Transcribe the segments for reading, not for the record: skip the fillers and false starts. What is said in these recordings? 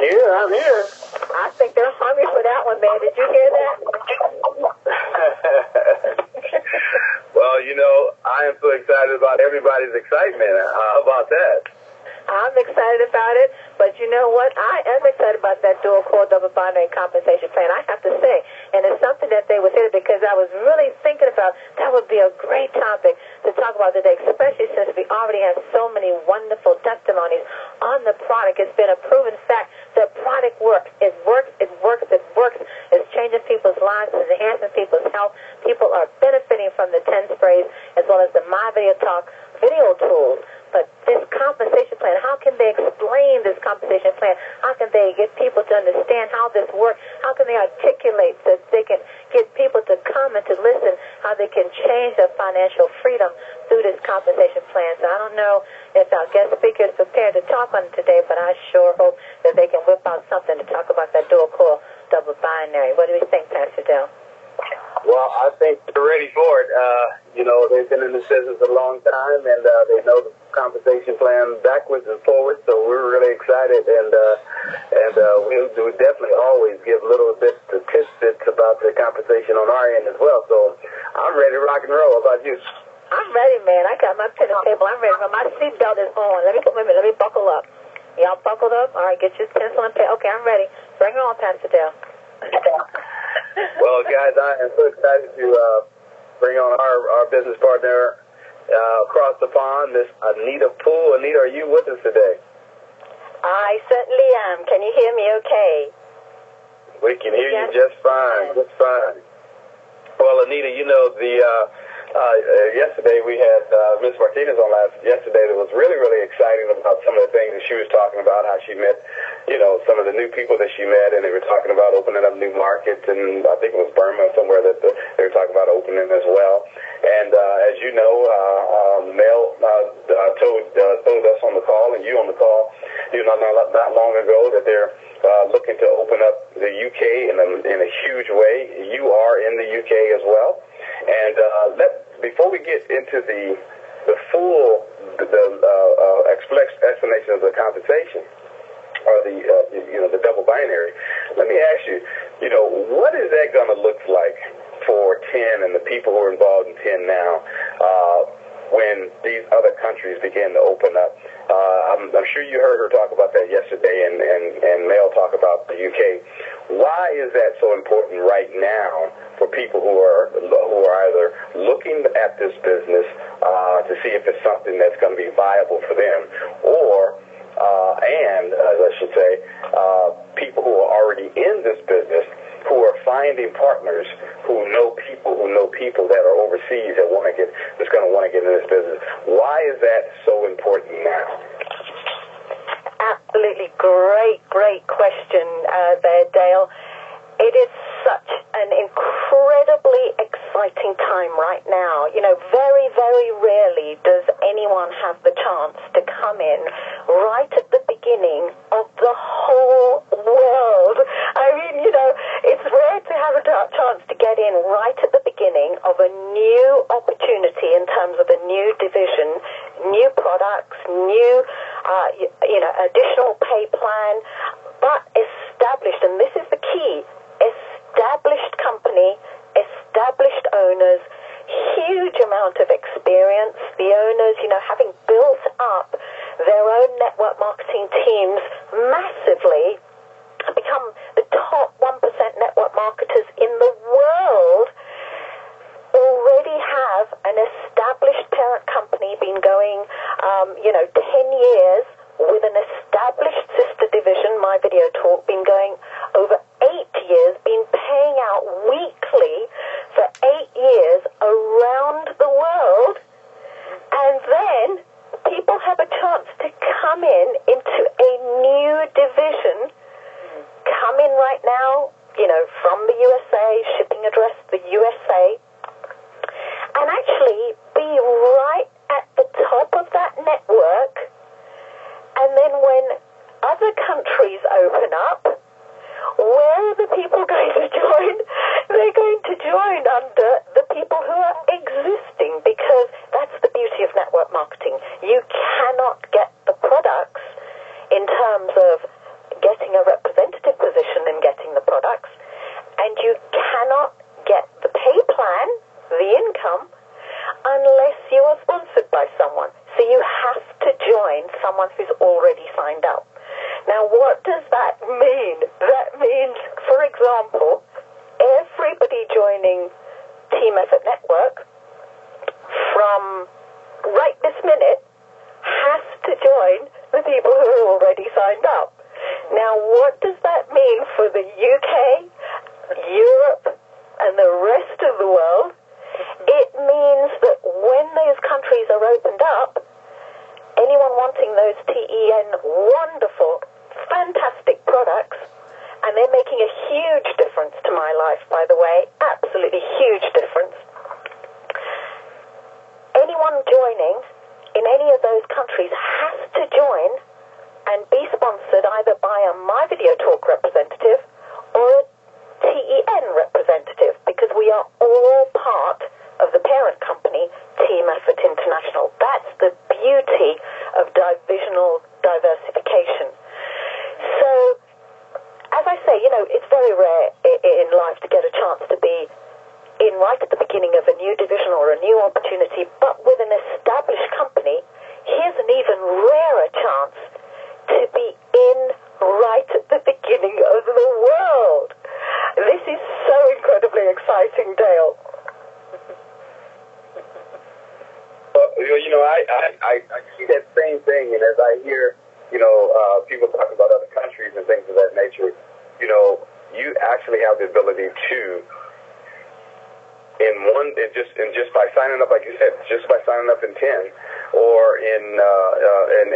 here. I'm here. I think they're hungry for that one, man. Did you hear that? Well, I am so excited about everybody's excitement. How about that? I'm excited about it, but you know what? I am excited about that dual core double binary compensation plan, I have to say. And it's something that they would hit because I was really thinking about that would be a great topic to talk about today, especially since we already have so many wonderful testimonies on the product. It's been a proven fact that product works. It works, it works, it works. It's changing people's lives. It's enhancing people's health. People are benefiting from the 10 sprays as well as the My Video Talk video tools. But this compensation plan, how can they explain this compensation plan? How can they get people to understand how this works? How can they articulate so they can get people to come and to listen, how they can change their financial freedom through this compensation plan? So I don't know if our guest speaker is prepared to talk on it today, but I sure hope that they can whip out something to talk about that dual core double binary. What do you think, Pastor Dell? Well, I think they're ready for it. They've been in this business a long time, and they know the compensation plan backwards and forwards, so we're really excited, and we definitely always give little bits of tidbits about the compensation on our end as well, so I'm ready to rock and roll. How about you? I'm ready, man. I got my pen and paper. I'm ready. My seatbelt is on. Let me buckle up. Y'all buckled up? All right, get your pencil and pen. Okay, I'm ready. Bring it on, Pastor Dell. Well, guys, I am so excited to bring on our business partner across the pond, Miss Anita Poole. Anita, are you with us today? I certainly am. Can you hear me okay? We can hear you just fine, just fine. Well, Anita, yesterday we had Ms. Martinez on yesterday that was really, really exciting about some of the things that she was talking about, how she met, some of the new people that she met, and they were talking about opening up new markets, and I think it was Burma somewhere that they were talking about opening as well. And as you know, Mel told us on the call, and you on the call, not long ago that they're looking to open up the UK in a huge way. You are in the UK as well. And before we get into the full explanation of the compensation or the double binary, let me ask you, what is that going to look like for T.E.N and the people who are involved in T.E.N now when these other countries begin to open up? I'm sure you heard her talk about that yesterday, and Mel talk about the UK. Why is that so important right now for people who are either looking at this business to see if it's something that's going to be viable for them, or as I should say, people who are already in this business who are finding partners who know people that are overseas that that's going to want to get in this business. Why is that so important now? Absolutely great question there, Dale. It is such an incredibly exciting time right now. Very, very rarely does anyone have the chance to come in right at the beginning of the whole world. I mean, it's rare to have a chance to get in right at the beginning of a new opportunity in terms of a new division, new products, new, additional pay plan, but established, and this is the key, established company, established owners, huge amount of experience. The owners, having built up their own network marketing teams massively, become the top 1% network marketers in the world, already have an established parent company, been going, 10 years, with an established sister division, My Video Talk, been going over 8 years, been paying out weekly for 8 years around the world, and then people have a chance to come into a new division, come in right now, from the USA, shipping address the USA, and actually be right at the top of that network. And then when other countries open up, where are the people going to join? They're going to join under the people who are existing, because that's the beauty of network marketing. You cannot get the products in terms of getting a income unless you are sponsored by someone. So you have to join someone who's already signed up. Now, what does that mean? That means, for example, everybody joining Team Effort Network from right this minute has to join the people who are already signed up. Now, what does that mean for the UK, Europe, and the rest of the world? It means that when those countries are opened up, anyone wanting those T.E.N wonderful, fantastic products, and they're making a huge difference to my life, by the way, absolutely huge difference. Anyone joining in any of those countries has to join and be sponsored either by a My Video Talk representative or a T.E.N representative, because we are all part of the parent company, Team Effort International. That's the beauty of divisional diversification. So, as I say, it's very rare in life to get a chance to be in right at the beginning of a new division or a new opportunity, but with an established company, here's an even rarer chance to be in right at the beginning of the world. This is so incredibly exciting, Dale. I see that same thing, and as I hear, people talk about other countries and things of that nature, you actually have the ability to, just by signing up, like you said, just by signing up in 10 or in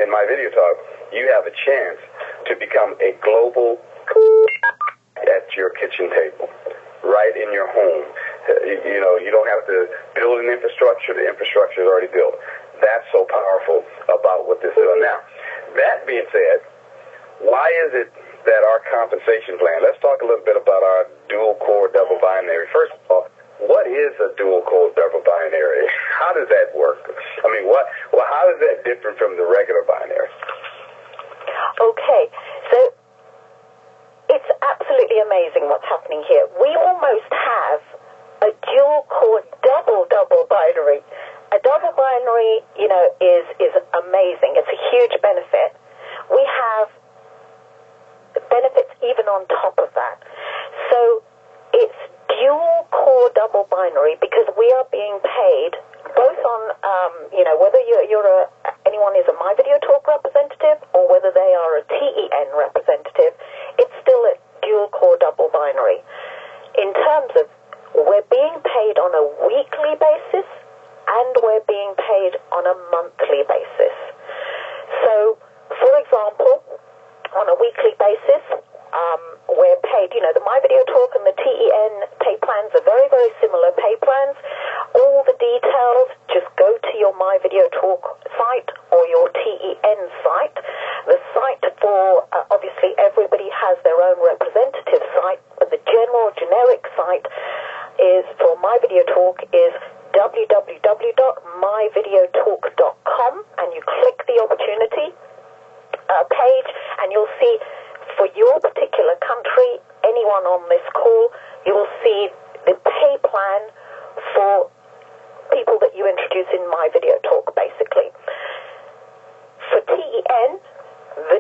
My Video Talk, you have a chance to become a global at your kitchen table, right in your home. You don't have to build an infrastructure. The infrastructure is already built. That's so powerful about what this is. Now, that being said, why is it that our compensation plan, let's talk a little bit about our dual core double binary. First of all, what is a dual core double binary? How does that work? I mean, how is that different from the regular binary? Okay, so it's absolutely amazing what's happening here. We almost have a dual core double binary. A double binary, is amazing. It's a huge benefit. We have benefits even on top of that. So it's dual core double binary because we are being paid both on, whether anyone is a My Video Talk representative or whether they are a T.E.N representative, it's still a dual core double binary. In terms of we're being paid on a weekly basis and we're being paid on a monthly basis. So, for example, on a weekly basis, we're paid, the My Video Talk and the T.E.N pay plans are very, very similar pay plans. All the details, just go to your My Video Talk site or your T.E.N site. The site for, obviously, everybody has their own representative site, but the generic site is for My Video Talk is www.myvideotalk.com, and you click the opportunity page, and you'll see for your particular country, anyone on this call, you will see the pay plan for people that you introduce in My Video Talk, basically. For T.E.N, the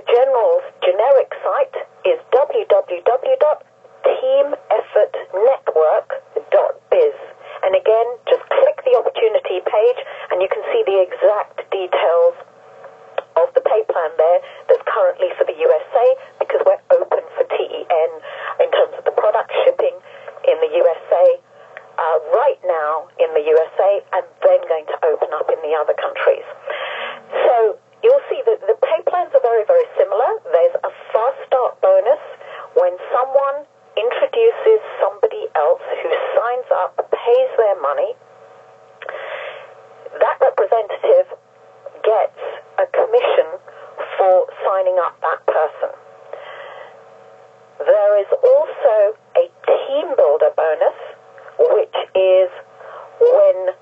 generic site is www.teameffortnetwork.biz. And again, just click the opportunity page and you can see the exact details of the pay plan there that's currently for the USA, because we're open for T.E.N in terms of the product shipping in the USA right now in the USA, and then going to open up in the other countries. So you'll see that the pay plans are very, very similar. There's a fast start bonus when someone introduces somebody else who signs up, pays their money. That representative gets a commission for signing up that person. There is also a team builder bonus, which is when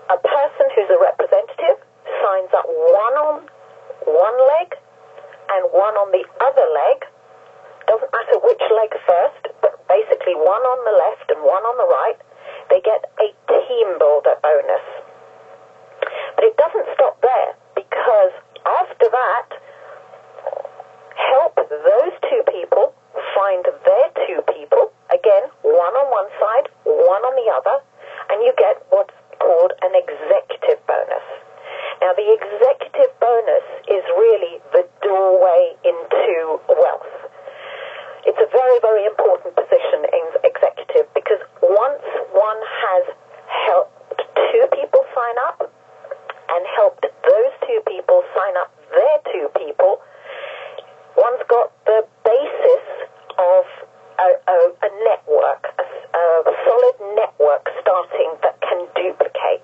a person who's a representative signs up one on one leg and one on the other leg. Doesn't matter which leg first, but basically one on the left and one on the right. they get a team builder bonus. But it doesn't stop there, because after that, help those two people find their two people, again, one on one side, one on the other, and you get what's called an executive bonus. Now, the executive bonus is really the doorway into wealth. It's a very, very important position in executive, because once one has helped two people sign up and helped those two people sign up their two people, one's got the basis of a network, a solid network starting that can duplicate.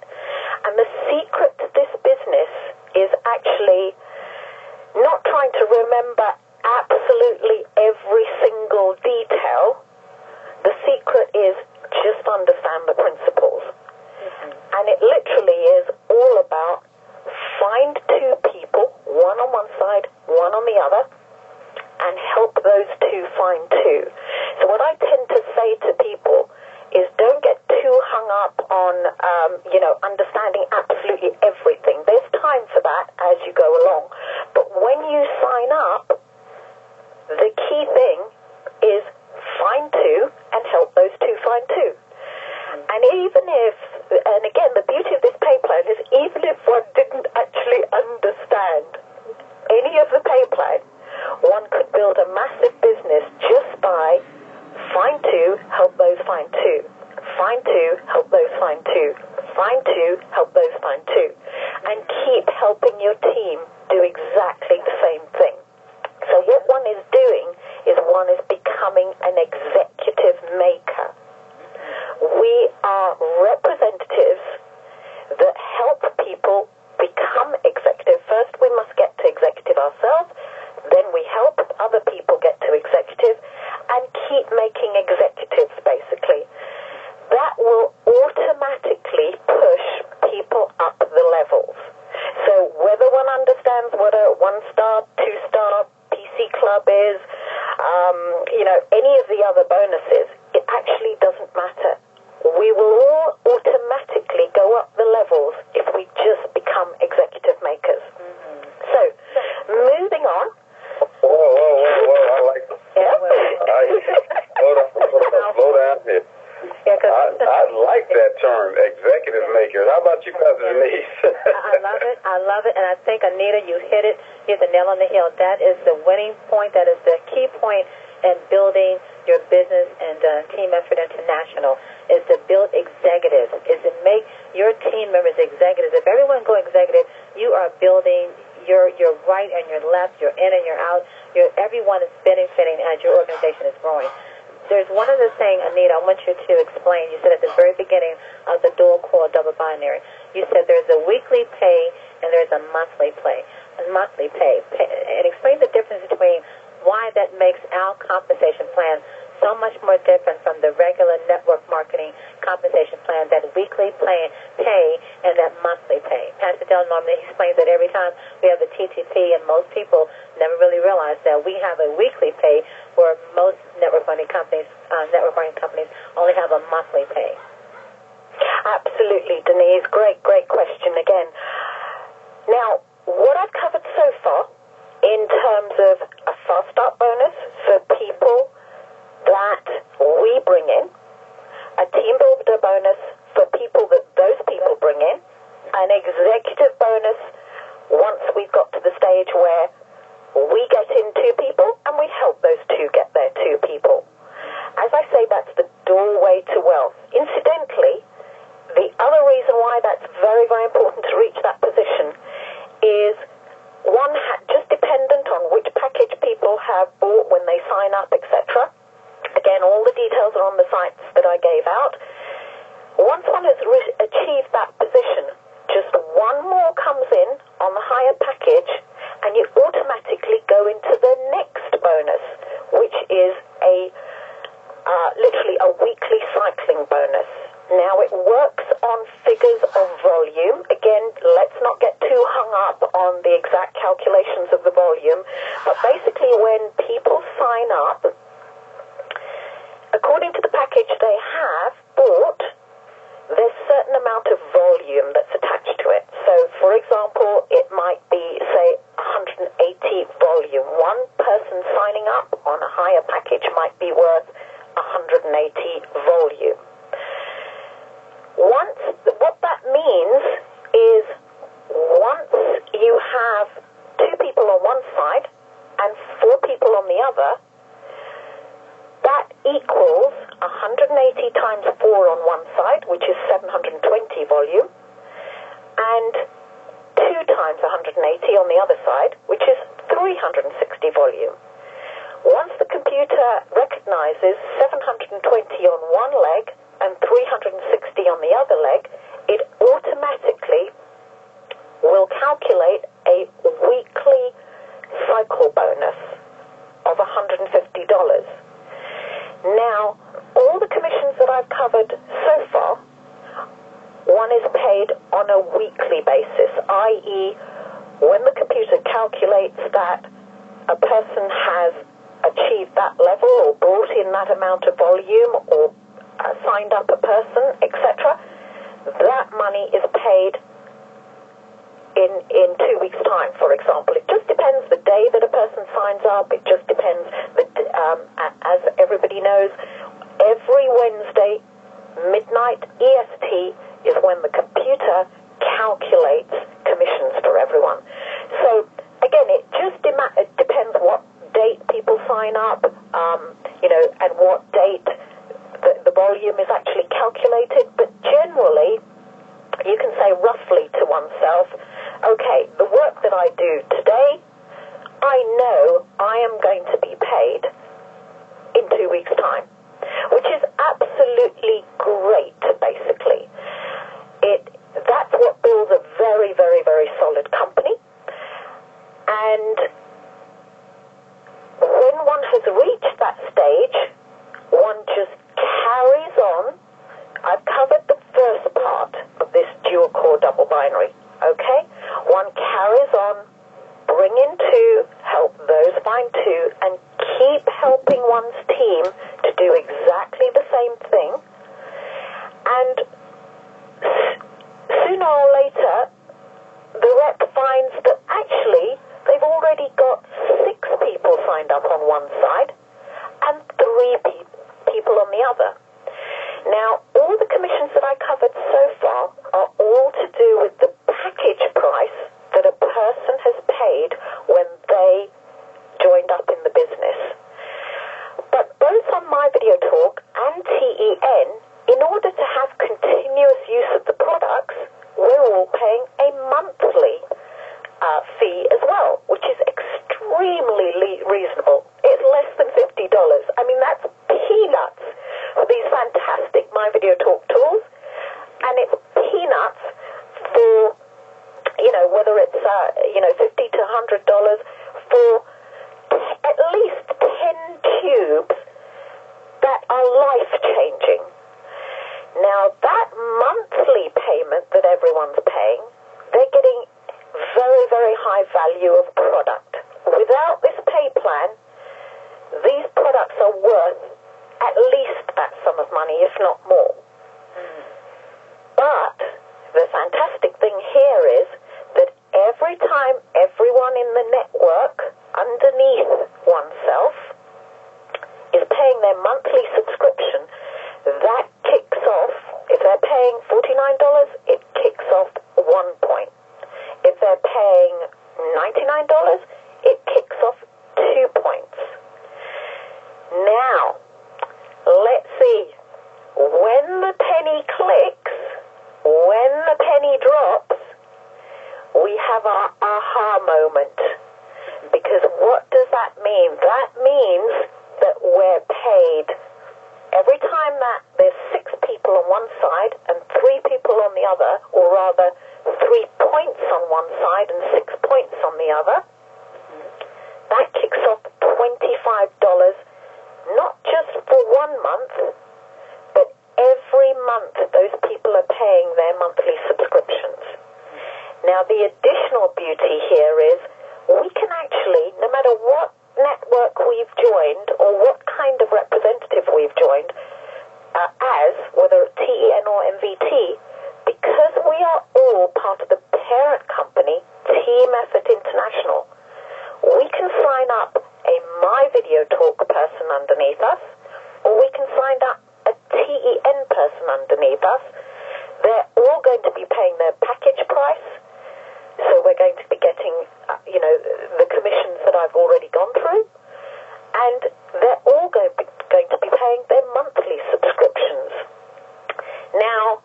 And the secret to this business is actually not trying to remember absolutely every single detail. The secret is just understand the principles. And it literally is all about find two people, one on one side, one on the other, and help those two find two. So what I tend to say to people is don't get too hung up on, understanding absolutely everything. There's time for that as you go along. But when you sign up, the key thing is find two and help those two find two. And and again, the beauty of this pay plan is even if one didn't actually understand any of the pay plan, one could build a massive business just by find two, help those find two. Find two, help those find two. Find two, help those find two. And keep helping your team do exactly the same thing. So what one is doing is one is becoming an executive maker. We are representatives that help people become executive. First, we must get to executive ourselves. Then we help other people get to executive and keep making executives, basically. That will automatically push people up the levels. So whether one understands what a 1-star, 2-star PC club is, any of the other bonuses, it actually doesn't matter. We will all automatically go up the levels if we just become executive makers. So, moving on. Whoa, I like it. Yeah? Slow down here. Yeah, I like that term, executive makers. How about you, Pastor Denise? I love it, and I think, Anita, you hit the nail on the head. That is the winning point. That is the key point in building your business and Team Effort International, is to build executives, is to make your team members executives. If everyone go executive, you are building your right and your left, your in and your out. Everyone is benefiting as your organization is growing. There's one other thing, Anita, I want you to explain. You said at the very beginning of the dual core double binary, you said there's a weekly pay and there's a monthly pay. And explain the difference between why that makes our compensation plan so much more different from the regular network marketing compensation plan, that weekly pay and that monthly pay. Pastor Del normally explains that every time we have a TTP, and most people never really realize that we have a weekly pay where most network marketing companies only have a monthly pay. Absolutely, Denise. Great question again. Now, what I've covered so far in terms of a fast start bonus for people that we bring in, a team builder bonus for people that those people bring in, an executive bonus once we've got to the stage where we get in two people and we help those two get their two people. As I say, that's the doorway to wealth. Incidentally, the other reason why that's very, very important to reach that position is just dependent on which package people have bought when they sign up, etc. Again, all the details are on the sites that I gave out. Once one has achieved that position, just one more comes in on the higher package, and you automatically go into the next bonus, which is literally a weekly cycling bonus. Now, it works on figures of volume. Again, let's not get too hung up on the exact calculations of the volume, but basically when people sign up, according to the package they have bought, volume that's attached to it. So, for example, it might be, say, 180 volume. One person signing up on a higher package might be worth 180 volume. What that means is once you have 2 people on one side and 4 people on the other, that equals 180 times 4 on one side, which is 720 volume, and 2 times 180 on the other side, which is 360 volume. Once the computer recognizes 720 on one leg and 360 on the other leg, it automatically will calculate a weekly cycle bonus of $150. Now, all the commissions that I've covered so far, one is paid on a weekly basis, i.e., when the computer calculates that a person has achieved that level or brought in that amount of volume or signed up a person, etc., that money is paid in 2 weeks' time, for example. It just depends the day that a person signs up. It just depends, as everybody knows, every Wednesday, midnight EST, is when the computer calculates commissions for everyone. So, again, it just depends what date people sign up, and what date the volume is actually calculated. But generally, you can say roughly to oneself, okay, the work that I do today, I know I am going to be paid in 2 weeks' time, which is absolutely great, basically. That's what builds a very, very, very solid company. And when one has reached that stage, one just carries on. I've covered the first part of this dual-core double binary, okay? One carries on, bring in 2, help those find 2, and keep helping one's team to do exactly the same thing. And sooner or later, the rep finds that actually they've already got 6 people signed up on one side and 3 people on the other. Now, all the commissions that I covered so far are all to do with the package price that a person has paid when they joined up in the business. But both on My Video Talk and T.E.N., in order to have continuous use of the products, we're all paying a monthly fee as well, which is extremely reasonable. It's less than $50. I mean, that's peanuts for these fantastic My Video Talk tools, and it's peanuts for, whether it's, $50 to $100 for at least 10 tubes that are life-changing. Now, that monthly payment that everyone's paying, they're getting very, very high value of product. Without this pay plan, these products are worth at least that sum of money, if not more. But the fantastic thing here is that every time everyone in the network underneath oneself is paying their monthly subscription, that kicks off, if they're paying $49, it kicks off 1 point. If they're paying $99, it kicks off 2 points. Now, let's see. When the penny clicks, when the penny drops, we have our aha moment. Because what does that mean? That means that we're paid every time that there's 6 people on one side and 3 people on the other, or rather 3 points on one side and 6 points on the other. That kicks off $25, not just for 1 month, but every month those people are paying their monthly subscriptions. Now, the additional beauty here is we can actually, no matter what network we've joined or what kind of representative we've joined, whether T.E.N or MVT, because we are all part of the parent company, Team Effort International. We can sign up a My Video Talk person underneath us, or we can sign up a T.E.N person underneath us. They're all going to be paying their package price, so we're going to be getting, the commissions that I've already gone through, and they're all going to be paying their monthly subscriptions. Now,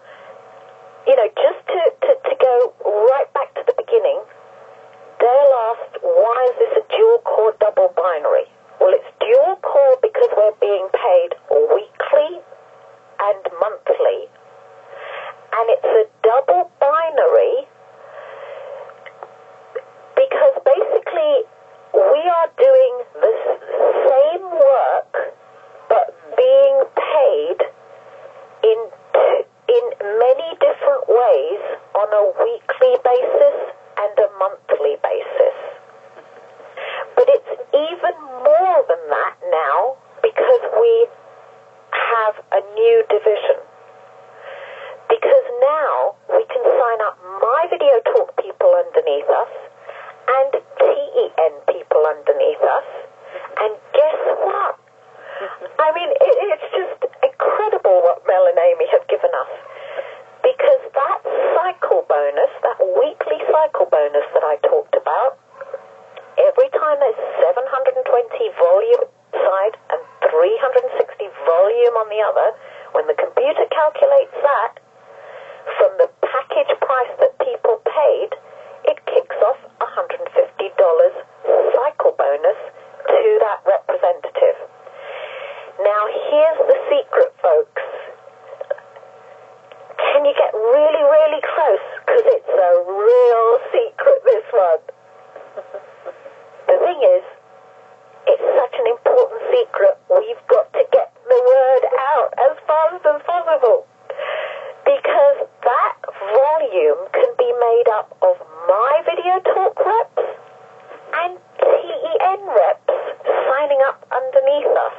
just to go right back to the beginning, Dale asked, why is this a dual-core double binary? Well, it's dual-core because we're being paid weekly and monthly. And it's a double binary because basically we are doing the same work but being paid in many different ways on a weekly basis and a monthly basis. But it's even more than that now because we have a new division. Because now we can sign up My Video Talk people underneath us and T.E.N people underneath us. And guess what? I mean, it's just incredible what Mel and Amy have given us. Because that cycle bonus, that weekly cycle bonus that I talked about, every time there's 720 volume side and 360 volume on the other, when the computer calculates that, from the package price that people paid, it kicks off $150 cycle bonus to that representative. Now, here's the secret, folks. Can you get really, really close? Because it's a real secret, this one. The thing is, it's such an important secret, we've got to get the word out as fast as possible. Because that volume can be made up of My Video Talk reps and T.E.N reps signing up underneath us.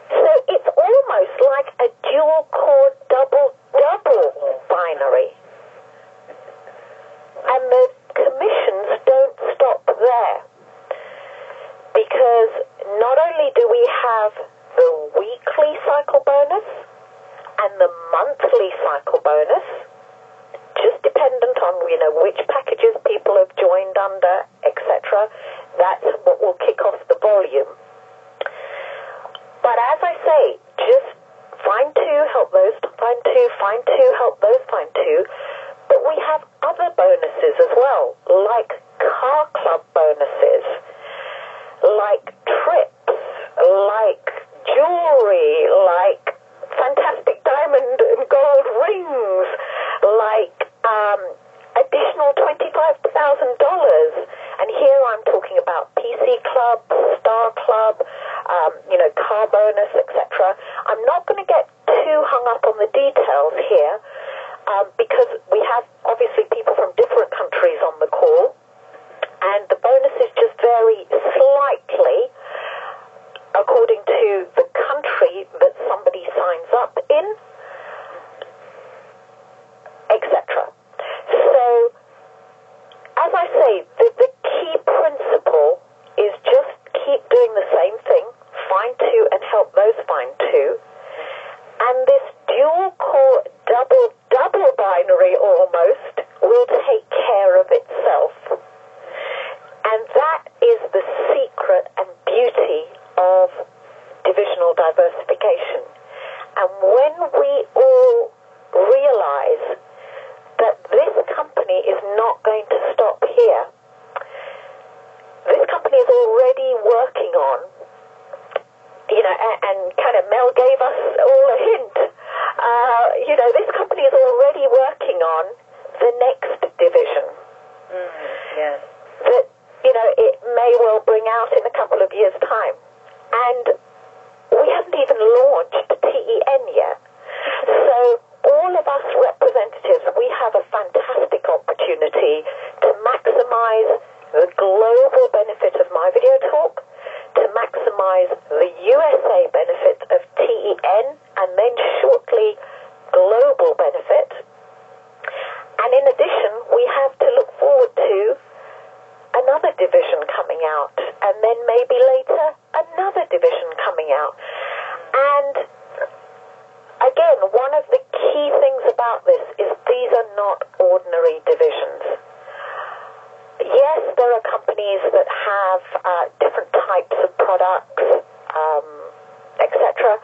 So it's almost like a dual-core double binary. And the commissions don't stop there. Because not only do we have the weekly cycle bonus and the monthly cycle bonus, just dependent on, which packages people have joined under, etc. That's what will kick off the volume. But as I say, just find two, help those, find two, help those, find two. But we have other bonuses as well, like car club bonuses, like trips, like jewelry, like fantastic diamond and gold rings, like additional $25,000. And here I'm talking about PC Club, Star Club, car bonus, etc. I'm not going to get too hung up on the details here because we have obviously people from different countries on the call, and the bonuses just vary slightly according to the country that somebody signs up in, etc. So, as I say, the key principle is just keep doing the same thing, find two and help those find two, and this dual-core double binary almost will take care of itself. And that is the secret and beauty of divisional diversification. And when we all realize that this company is not going to stop here, this company is already working on, and kind of Mel gave us all a hint, this company is already working on the next division. Yes. That, it may well bring out in a couple of years' time. And we haven't even launched T.E.N yet. So all of us representatives, we have a fantastic opportunity to maximize the global benefit of My Video Talk, to maximize the USA benefit of T.E.N, and then shortly global benefit ordinary divisions. Yes, there are companies that have different types of products, etc.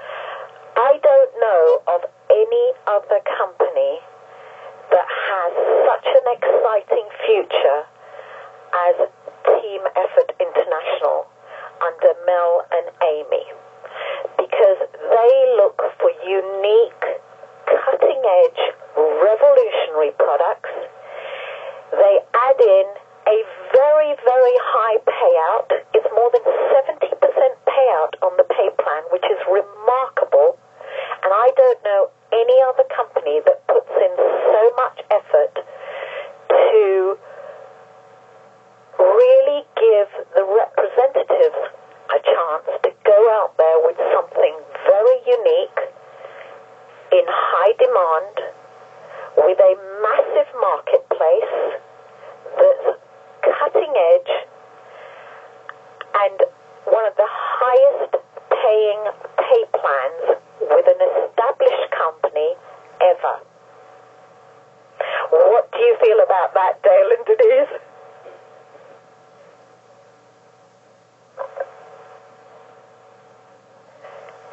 I don't know of any other company that has such an exciting future as Team Effort International under Mel and Amy, because they look for unique, cutting-edge, revolutionary products. They add in a very, very high payout. It's more than 70% payout on the pay plan, which is remarkable. And I don't know any other company that puts in so much effort to really give the representatives a chance to go out there with something very unique, in high demand, with a massive marketplace that's cutting edge and one of the highest paying pay plans with an established company ever. What do you feel about that, Dale and Denise?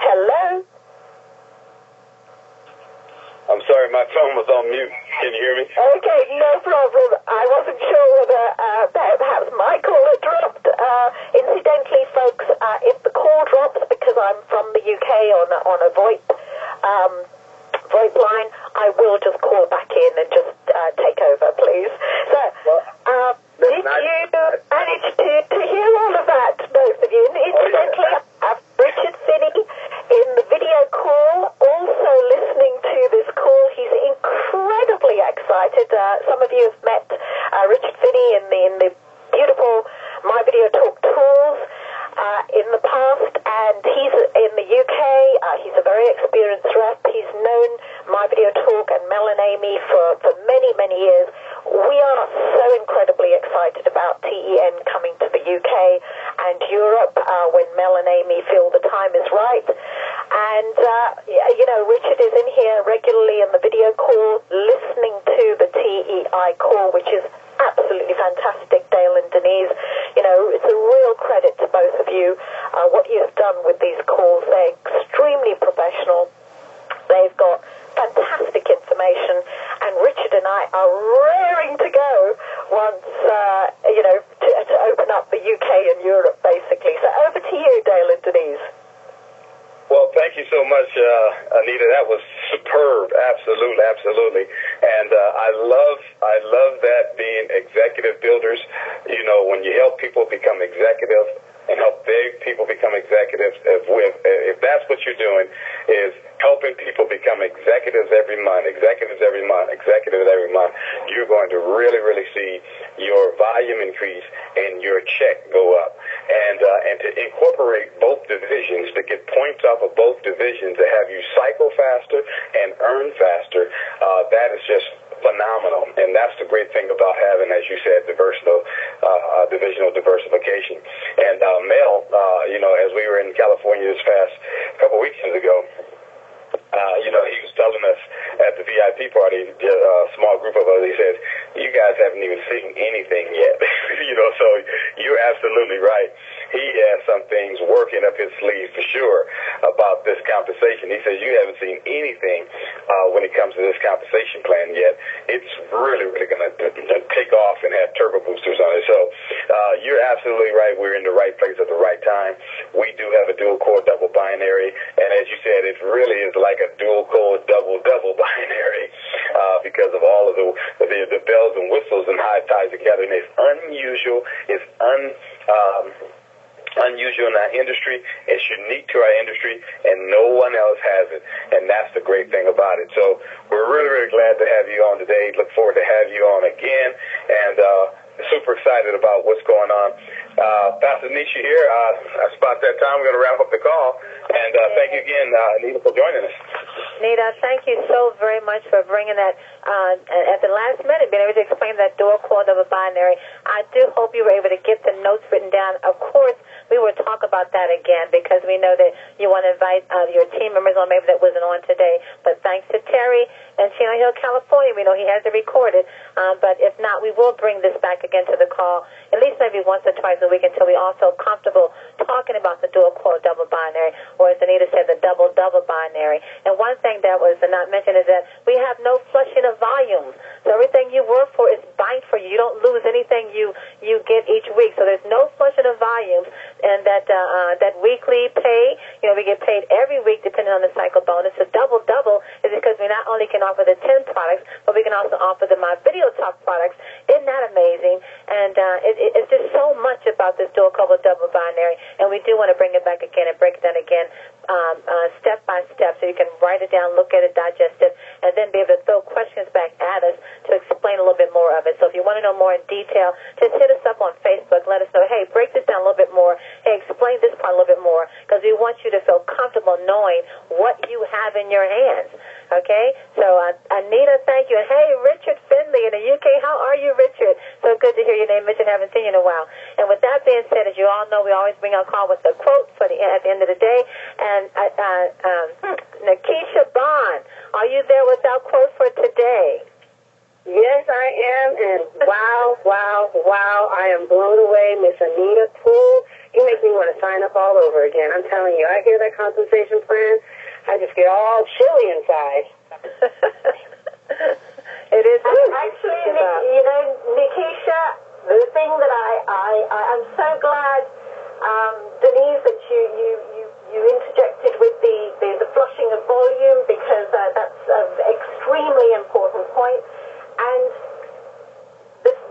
Hello? I'm sorry, my phone was on mute. Can you hear me? Okay, no problem. I wasn't sure whether perhaps my call had dropped. Incidentally, folks, if the call drops because I'm from the UK on a VoIP line, I will just call back in and just take over, please. So, did you manage to hear all of that, both of you? Incidentally, I have Richard Finney in the video call, also listening to this call. He's incredibly excited. Some of you have met Richard Finney in the beautiful My Video Talk tools in the past, and he's in the UK. He's a very experienced rep. He's known My Video Talk and Mel and Amy for many, many years. We are so incredibly excited about T.E.N. coming to the UK and Europe when Mel and Amy feel the time is right. And, Richard is in here regularly in the video call, listening to the TEI call, which is absolutely fantastic, Dale and Denise. It's a real credit to both of you, what you've done with these calls. They're extremely professional. They've got fantastic information, and Richard and I are raring to go once, to open up the UK and Europe, basically. So over to you, Dale and Denise. Well, thank you so much, Anita. That was superb. Absolutely, absolutely. And I love that being executive builders. When you help people become executives and help big people become executives, if that's what you're doing, is helping people become executives every month, you're going to really, really see your volume increase and your check go up. And to incorporate both divisions, to get points off of both divisions, to have you cycle faster and earn faster, that is just phenomenal. And that's the great thing about having, as you said, divisional diversification. And Mel, as we were in California this past couple weeks ago, he was telling us at the VIP party, a small group of us, he says, you guys haven't even seen anything yet. So you're absolutely right. He has some things working up his sleeve for sure about this compensation. He says you haven't seen anything when it comes to this compensation plan yet. It's really, really going to take off and have turbo boosters on it. So you're absolutely right. We're in the right place at the right time. We do have a dual core double binary, and as you said, it really is like a dual core double binary because of all of the bells and whistles and how it ties together. And it's unusual. It's unusual in our industry. It's unique to our industry, and no one else has it. And that's the great thing about it. So we're really, really glad to have you on today. Look forward to have you on again, and super excited about what's going on. Pastor Nisha here. It's about that time. We're going to wrap up the call. And thank you again, Anita, for joining us. Anita, thank you so very much for bringing that at the last minute, being able to explain that dual core double binary. I do hope you were able to get the notes written down. Of course, we will talk about that again because we know that you want to invite your team members on maybe that would wasn't on today. But thanks to Terry in Chino Hill, California. We know he has it recorded. But if not, we will bring this back again to the call, at least maybe once or twice a week until we all feel comfortable talking about the dual core double binary, or as Anita said, the double binary. And one thing that was not mentioned is that we have no flushing of volumes. So everything you work for is bind for you. You don't lose anything you get each week. So there's no flushing of volumes. And that weekly pay, we get paid every week depending on the cycle bonus. The double is because we not only can offer the 10 products, but we can also offer the My Video Talk products. Isn't that amazing? And it's just so much about this dual core double binary. And we do want to bring it back again and break it down again step by step, so you can write it down, look at it, digest it, and then be able to throw questions back at us to explain a little bit more of it. So if you want to know more in detail, just hit us up on Facebook. Let us know, hey, break this down a little bit more. Hey, explain this part a little bit more, because we want you to feel comfortable knowing what you have in your hands. Okay? So, Anita, thank you. And hey, Richard Finley in the UK, how are you, Richard? So good to hear your name mentioned. Haven't seen you in a while. And with that being said, as you all know, we always bring our call with a quote at the end of the day. And Nakisha Bond, are you there with our quote for today? Yes, I am, and wow, I am blown away, Miss Anita Poole. You make me want to sign up all over again. I'm telling you, I hear that compensation plan, I just get all chilly inside. It is. Actually, Nikisha, the thing that I'm so glad, Denise, that you interjected with the flushing of volume, because that's an extremely important point. And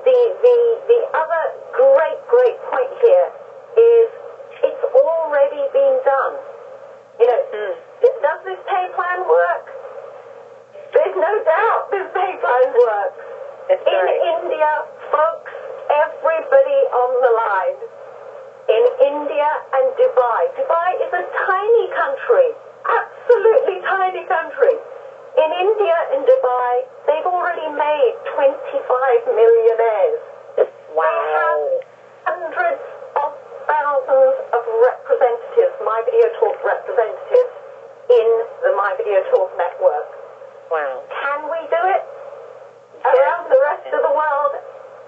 the other great point here is it's already been done. Does this pay plan work? There's no doubt this pay plan works. In India, folks, everybody on the line, in India and Dubai. Dubai is a tiny country, absolutely tiny country. In India and Dubai, they've already made 25 millionaires. Wow. They have hundreds of thousands of representatives, My Video Talk representatives, in the My Video Talk network. Wow. Can we do it around the rest of the world?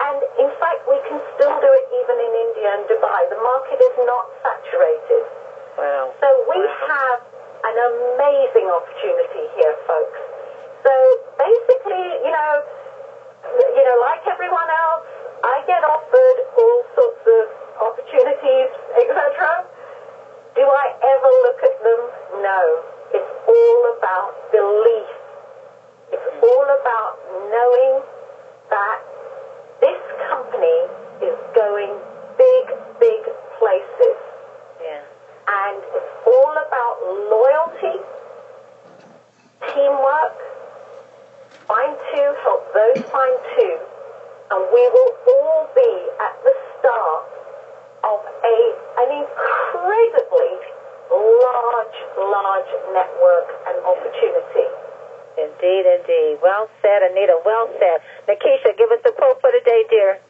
And in fact, we can still do it even in India and Dubai. The market is not saturated. Wow. So we have an amazing opportunity here, folks. So basically, like everyone else, I get offered all sorts of opportunities, etc. Do I ever look at them? No. It's all about belief. It's all about knowing that this company is going big places. Yeah. And it's all about loyalty, teamwork, find two, help those find two, and we will all be at the start of an incredibly large network and opportunity. Indeed. Well said, Anita. Well said. Nakisha, give us the quote for the day, dear.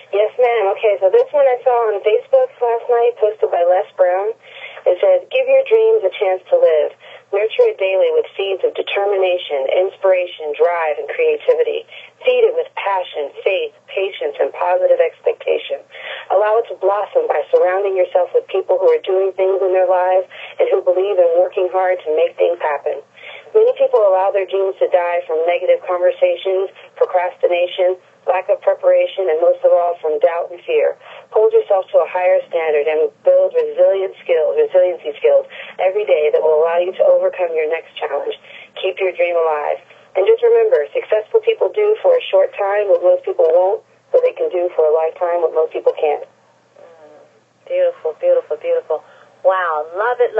Yes, ma'am. Okay, so this one I saw on Facebook last night, posted by Les Brown. It says, give your dreams a chance to live. Nurture it daily with seeds of determination, inspiration, drive, and creativity. Feed it with passion, faith, patience, and positive expectation. Allow it to blossom by surrounding yourself with people who are doing things in their lives and who believe in working hard to make things happen. Many people allow their dreams to die from negative conversations, procrastination, lack of preparation, and most of all from doubt and fear. Hold yourself to a higher standard and build resiliency skills every day that will allow you to overcome your next challenge. Keep your dream alive. And just remember, successful people do for a short time what most people won't, so they can do for a lifetime what most people can't. Beautiful. Wow, love it.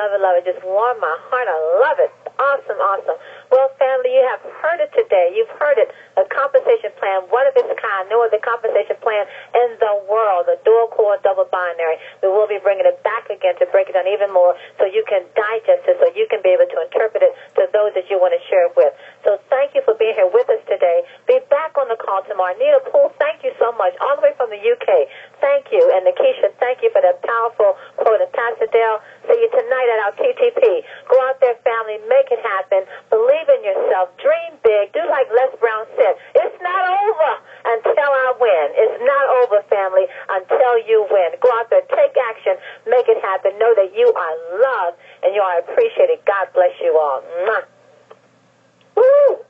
Just warmed my heart. I love it. Awesome. Well, family, you have heard it today. You've heard it. A compensation plan, one of its kind. No other compensation plan in the world. A dual core, double binary. We will be bringing it back again to break it down even more so you can digest it, so you can be able to interpret it to those that you want to share it with. So thank you for being here with us today. Be back on the call tomorrow. Anita Poole, thank you so much. All the way from the UK. Thank you. And Nakisha, thank you for that powerful quote. And Pastor Dale, see you tonight at our TTP. Go out there, family. Make it happen. a family until you win. Go out there, take action, make it happen. Know that you are loved and you are appreciated. God bless you all. Mwah. Woo!